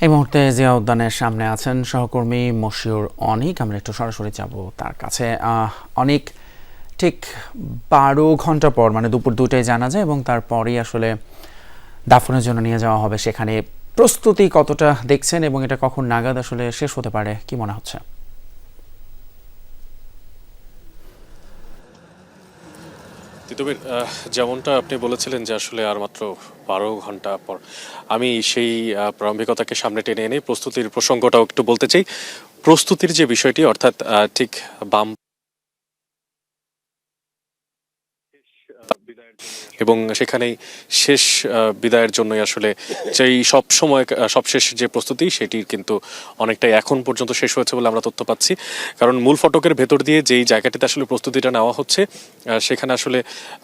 এই মুহূর্তে জিয়া উদ্যানের সামনে আছেন সহকর্মী মশিউর অনিক। আমরা একটু সরাসরি যাব তার কাছে। অনিক, ঠিক 12 ঘন্টা পর মানে দুপুর 2টায় জানা যায় এবং তারপরেই আসলে দাফনের জন্য নিয়ে যাওয়া হবে সেখানে। প্রস্তুতি কতটা দেখছেন এবং এটা কখন নাগাদ আসলে শেষ হতে পারে কি মনে হচ্ছে? তিতুমির, যেমনটা আপনি বলেছিলেন যে আসলে আর মাত্র 12 ঘন্টা পর, আমি সেই প্রারম্ভিকতাকে সামনে টেনে এনে প্রস্তুতির প্রসঙ্গটাও একটু বলতে চাই। প্রস্তুতির যে বিষয়টি, অর্থাৎ ঠিক বাম এবং সেখানেই শেষ বিদায়ের জন্যই আসলে যেই সব সময় সবশেষ যে প্রস্তুতি সেটি কিন্তু অনেকটাই এখন পর্যন্ত শেষ হয়েছে বলে আমরা তথ্য পাচ্ছি। কারণ মূল ফটকের ভেতর দিয়ে যেই জায়গাটিতে আসলে প্রস্তুতিটা নেওয়া হচ্ছে, সেখানে আসলে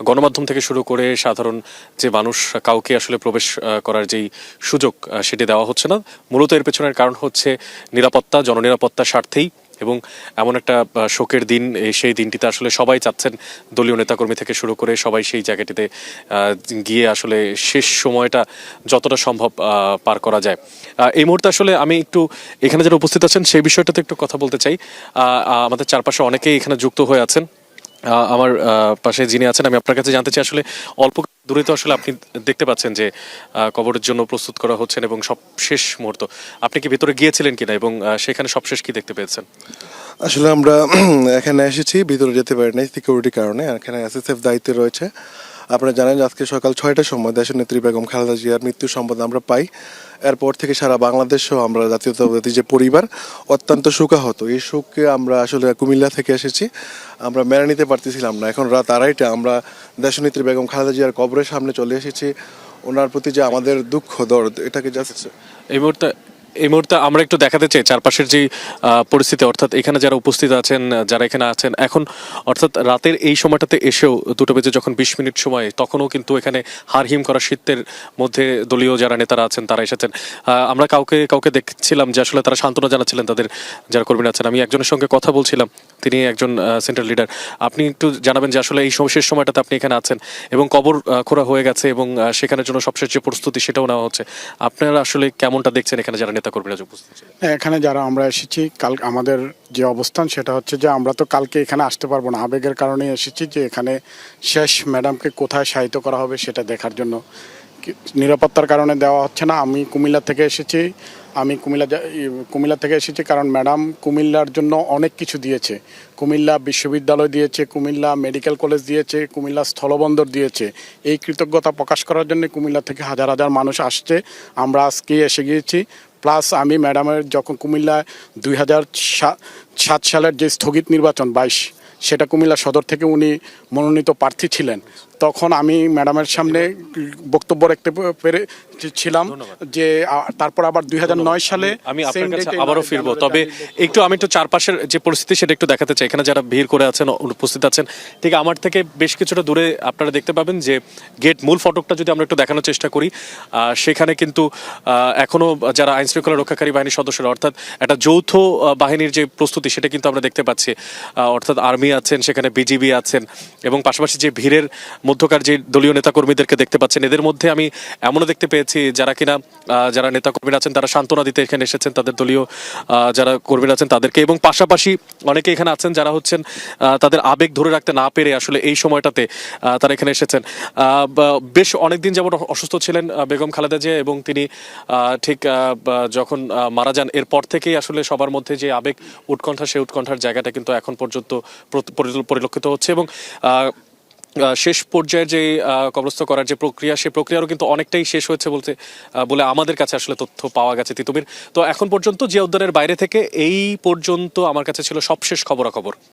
গণমাধ্যম থেকে শুরু করে সাধারণ যে মানুষ, কাউকে আসলে প্রবেশ করার যেই সুযোগ সেটি দেওয়া হচ্ছে না। মূলত এর পেছনের কারণ হচ্ছে নিরাপত্তা, জননিরাপত্তার স্বার্থেই। এবং এমন একটা শোকের দিন, সেই দিনটিতে আসলে সবাই চাচ্ছেন, দলীয় নেতাকর্মী থেকে শুরু করে সবাই সেই জায়গাটিতে গিয়ে আসলে শেষ সময়টা যতটা সম্ভব পার করা যায়। এই মুহূর্তে আসলে আমি একটু এখানে যারা উপস্থিত আছেন সেই বিষয়টাতে একটু কথা বলতে চাই। আমাদের চারপাশে অনেকেই এখানে যুক্ত হয়ে আছেন। আমার পাশে যিনি আছেন, আমি আপনার কাছে জানতে চাই, আসলে অল্প দূরে তো আসলে আপনি দেখতে পাচ্ছেন যে কবরের জন্য প্রস্তুত করা হচ্ছেন এবং সব শেষ মুহূর্ত, আপনি কি ভেতরে গিয়েছিলেন কিনা এবং সেখানে সবশেষ কি দেখতে পেয়েছেন? আসলে আমরা এখানে এসেছি, ভিতরে যেতে পারি নাই সিকিউরিটির কারণে। এখানে এসএসএফ দায়িত্বে রয়েছে। আপনারা জানেন যে আজকে সকাল 6টার সময় দেশনেত্রী বেগম খালেদা জিয়ার মৃত্যুর সংবাদ আমরা পাই। এরপর থেকে সারা বাংলাদেশও আমরা জাতীয়তাবাদী যে পরিবার অত্যন্ত শোকাহত। এই শোককে আমরা আসলে কুমিল্লা থেকে এসেছি, আমরা মেনে নিতে পারতেছিলাম না। এখন রাত 2:30 আমরা দেশনেত্রী বেগম খালেদা জিয়ার কবরের সামনে চলে এসেছি। ওনার প্রতি যে আমাদের দুঃখ দর্দ, এটাকে জাস্ট এই মুহূর্তে আমরা একটু দেখাতে চাই চারপাশের যে পরিস্থিতি, অর্থাৎ এখানে যারা উপস্থিত আছেন, যারা এখানে আছেন এখন, অর্থাৎ রাতের এই সময়টাতে এসেও 2টা বেজে যখন 20 মিনিট সময়, তখনও কিন্তু এখানে হারহিম করা শীতের মধ্যে দলীয় যারা নেতারা আছেন তারা এসেছেন। আমরা কাউকে কাউকে দেখছিলাম যে আসলে তারা সান্ত্বনা জানাচ্ছিলেন তাদের যারা কর্মীরা আছেন। আমি একজনের সঙ্গে কথা বলছিলাম, তিনি একজন সেন্ট্রাল লিডার। আপনি একটু জানাবেন যে আসলে এই শেষ সময়টাতে আপনি এখানে আছেন এবং কবর খোঁড়া হয়ে গেছে এবং সেখানের জন্য সবশেষ যে প্রস্তুতি সেটাও নেওয়া হচ্ছে, আপনারা আসলে কেমনটা দেখছেন এখানে যারা নেতাকর্মীরা উপস্থিত ছিলেন? এখানে যারা আমরা এসেছি, কাল আমাদের যে অবস্থান সেটা হচ্ছে যে আমরা তো কালকে এখানে আসতে পারবো না, আবেগের কারণে এসেছি যে এখানে শেষ ম্যাডামকে কোথায় শায়িত করা হবে সেটা দেখার জন্য। নিরাপত্তার কারণে দেওয়া হচ্ছে না। আমি কুমিল্লা থেকে এসেছি, কুমিল্লা থেকে এসেছি কারণ ম্যাডাম কুমিল্লার জন্য অনেক কিছু দিয়েছে। কুমিল্লা বিশ্ববিদ্যালয় দিয়েছে, কুমিল্লা মেডিকেল কলেজ দিয়েছে, কুমিল্লা স্থলবন্দর দিয়েছে। এই কৃতজ্ঞতা প্রকাশ করার জন্য কুমিল্লা থেকে হাজার হাজার মানুষ আসছে। আমরা আজকে এসে গিয়েছি। প্লাস আমি ম্যাডামের যখন কুমিল্লায় 2007 সালের যে স্থগিত নির্বাচন 22, সেটা কুমিল্লা সদর থেকে উনি মনোনীত প্রার্থী ছিলেন, তখন আমি ম্যাডামের সামনে বক্তব্য রাখতে পেরেছিলাম যে তারপর আবার 2009 সালে আমি আপনার কাছে আবারও ফিরবো, তবে আমি একটু চারপাশের যে পরিস্থিতি সেটা একটু দেখাতে চাই। এখানে যারা ভিড় করে আছেন, উপস্থিত আছেন, ঠিক আমার থেকে বেশ কিছুটা দূরে আপনারা দেখতে পাবেন যে গেট, মূল ফটকটা যদি আমরা একটু দেখানোর চেষ্টা করি, সেখানে কিন্তু এখনো যারা আইন শৃঙ্খলা রক্ষাকারী বাহিনীর সদস্যরা, অর্থাৎ একটা যৌথ বাহিনীর যে প্রস্তুতি সেটা কিন্তু আমরা দেখতে পাচ্ছি। অর্থাৎ আর্মি আছেন, সেখানে বিজিবি আছেন এবং পাশাপাশি যে ভিড়ের মধ্যকার যে দলীয় নেতাকর্মীদেরকে দেখতে পাচ্ছেন, এদের মধ্যে আমি এমনও দেখতে পেয়েছি যারা কিনা যারা নেতাকর্মীরা আছেন তারা সান্ত্বনা দিতে এখানে এসেছেন তাদের দলীয় যারা কর্মীরা আছেন তাদেরকে, এবং পাশাপাশি অনেকে এখানে আছেন যারা হচ্ছেন তাদের আবেগ ধরে রাখতে না পেরে আসলে এই সময়টাতে তারা এখানে এসেছেন। বেশ অনেকদিন যেমন অসুস্থ ছিলেন বেগম খালেদা জিয়া এবং তিনি ঠিক যখন মারা যান, এরপর থেকেই আসলে সবার মধ্যে যে আবেগ উৎকণ্ঠা, সেই উৎকণ্ঠার জায়গাটা কিন্তু এখন পর্যন্ত পরিলক্ষিত হচ্ছে। এবং শেষ পর্যায়ের যে কবরস্থ করার যে প্রক্রিয়া, সেই প্রক্রিয়ারও কিন্তু অনেকটাই শেষ হয়েছে বলে আমাদের কাছে আসলে তথ্য পাওয়া গেছে তিতুমির। তো এখন পর্যন্ত জিয়া উদ্যানের বাইরে থেকে এই পর্যন্ত আমার কাছে ছিল সবশেষ খবরাখবর।